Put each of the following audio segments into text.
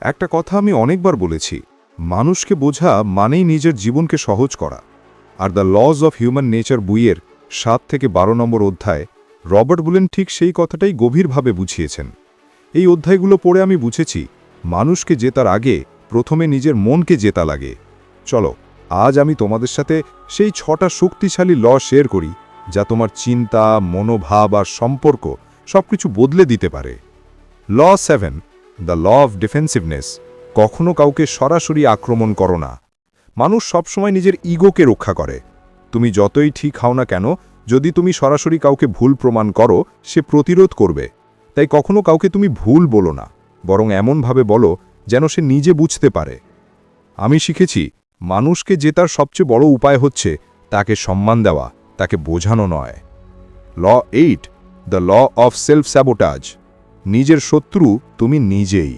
একটা কথা আমি অনেকবার বলেছি, মানুষকে বোঝা মানেই নিজের জীবনকে সহজ করা। Are the lodge of human nature বইয়ের 7 থেকে 12 নম্বর অধ্যায় রবার্ট বুলেন ঠিক সেই কথাটাই গভীরভাবে বুঝিয়েছেন। এই অধ্যায়গুলো পড়ে আমি বুঝেছি, মানুষকে জেতার আগে প্রথমে নিজের মনকে জেতা লাগে। চলো, আজ আমি তোমাদের সাথে সেই 6টা শক্তিশালী ল শেয়ার করি, যা তোমার চিন্তা, মনোভাব আর সম্পর্ক সবকিছু বদলে দিতে পারে। ল 7, দ্য ল অফ ডিফেন্সিভনেস। কখনো কাউকে সরাসরি আক্রমণ করো না। মানুষ সবসময় নিজের ইগোকে রক্ষা করে। তুমি যতই ঠিক হও না কেন, যদি তুমি সরাসরি কাউকে ভুল প্রমাণ করো, সে প্রতিরোধ করবে। তাই কখনো কাউকে তুমি ভুল বলো না, বরং এমনভাবে বলো যেন সে নিজে বুঝতে পারে। আমি শিখেছি, মানুষকে জেতার সবচেয়ে বড় উপায় হচ্ছে তাকে সম্মান দেওয়া, তাকে বোঝানো নয়। Law 8, the law of self sabotage. নিজের শত্রু তুমি নিজেই।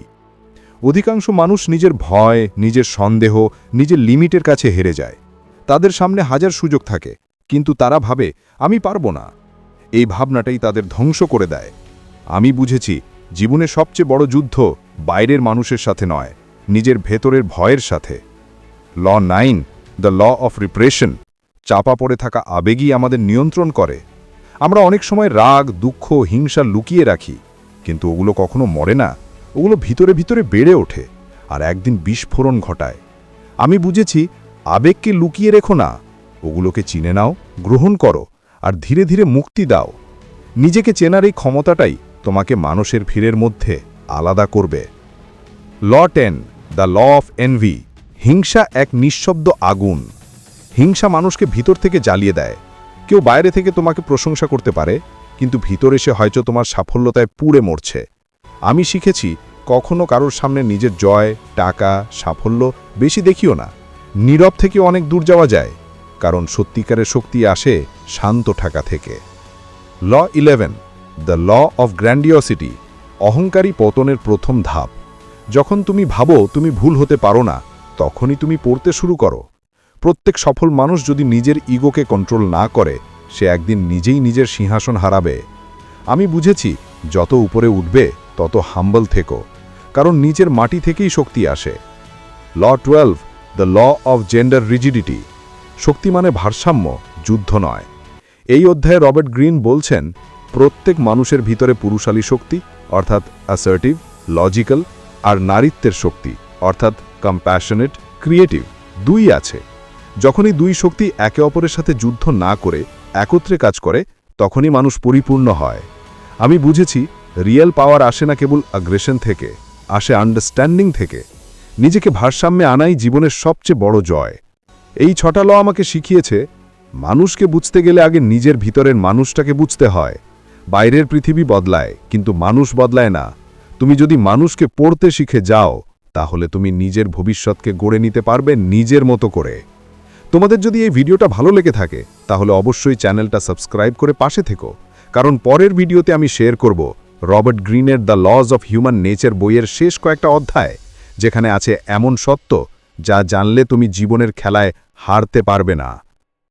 অধিকাংশ মানুষ নিজের ভয়, নিজের সন্দেহ, নিজের লিমিটের কাছে হেরে যায়। তাদের সামনে হাজার সুযোগ থাকে, কিন্তু তারা ভাবে আমি পারবো না। এই ভাবনাটাই তাদের ধ্বংস করে দেয়। আমি বুঝেছি, জীবনে সবচেয়ে বড় যুদ্ধ বাইরের মানুষের সাথে নয়, নিজের ভেতরের ভয়ের সাথে। ল 9, দ্য ল অফ রিপ্রেশন। চাপা পড়ে থাকা আবেগই আমাদের নিয়ন্ত্রণ করে। আমরা অনেক সময় রাগ, দুঃখ, হিংসা লুকিয়ে রাখি, কিন্তু ওগুলো কখনো মরে না। ওগুলো ভিতরে ভিতরে বেড়ে ওঠে আর একদিন বিস্ফোরণ ঘটায়। আমি বুঝেছি, আবেগকে লুকিয়ে রেখো না, ওগুলোকে চিনে নাও, গ্রহণ করো আর ধীরে ধীরে মুক্তি দাও। নিজেকে চেনার এই ক্ষমতাটাই তোমাকে মানুষের ভিড়ের মধ্যে আলাদা করবে। ল 10, দ্য ল অফ এনভি। হিংসা এক নিঃশব্দ আগুন। হিংসা মানুষকে ভিতর থেকে জ্বালিয়ে দেয়। কেউ বাইরে থেকে তোমাকে প্রশংসা করতে পারে, কিন্তু ভিতরে সে হয়তো তোমার সাফল্যতায় পুড়ে মরছে। আমি শিখেছি, কখনো কারোর সামনে নিজের জয়, টাকা, সাফল্য বেশি দেখিও না। নীরব থেকে অনেক দূর যাওয়া যায়, কারণ সত্যিকারের শক্তি আসে শান্ত থাকা থেকে। ল 11, দ্য ল অফ গ্র্যান্ডিওসিটি। অহংকারী পতনের প্রথম ধাপ। যখন তুমি ভাবো তুমি ভুল হতে পারো না, তখনই তুমি পড়তে শুরু করো। প্রত্যেক সফল মানুষ যদি নিজের ইগোকে কন্ট্রোল না করে, সে একদিন নিজেই নিজের সিংহাসন হারাবে। আমি বুঝেছি, যত উপরে উঠবে তত হাম্বল থেকো, কারণ নিজের মাটি থেকেই শক্তি আসে। Law 12, the law of gender rigidity. শক্তি মানে ভারসাম্য, যুদ্ধ নয়। এই অধ্যায়ে রবার্ট গ্রিন বলছেন, প্রত্যেক মানুষের ভিতরে পুরুষালী শক্তি অর্থাৎ অ্যাসার্টিভ, লজিক্যাল, আর নারীত্বের শক্তি অর্থাৎ কম্প্যাশনেট, ক্রিয়েটিভ, দুই আছে। যখনই দুই শক্তি একে অপরের সাথে যুদ্ধ না করে একত্রে কাজ করে, তখনই মানুষ পরিপূর্ণ হয়। আমি বুঝেছি, রিয়েল পাওয়ার আসে না কেবল অ্যাগ্রেশন থেকে, আসে আন্ডারস্ট্যান্ডিং থেকে। নিজেকে ভারসাম্যে আনাই জীবনের সবচেয়ে বড় জয়। এই 6টা ল আমাকে শিখিয়েছে, মানুষকে বুঝতে গেলে আগে নিজের ভিতরের মানুষটাকে বুঝতে হয়। বাইরের পৃথিবী বদলায়, কিন্তু মানুষ বদলায় না। তুমি যদি মানুষকে পড়তে শিখে যাও, তাহলে তুমি নিজের ভবিষ্যৎকে গড়ে নিতে পারবে নিজের মতো করে। তোমাদের যদি এই ভিডিওটা ভালো লেগে থাকে, তাহলে অবশ্যই চ্যানেলটা সাবস্ক্রাইব করে পাশে থেকো, কারণ পরের ভিডিওতে আমি শেয়ার করব রবার্ট গ্রিনের the lodge of human nature বইয়ের শেষ কয়েকটা অধ্যায়, যেখানে আছে এমন সত্য যা জানলে তুমি জীবনের খেলায় হারতে পারবে না।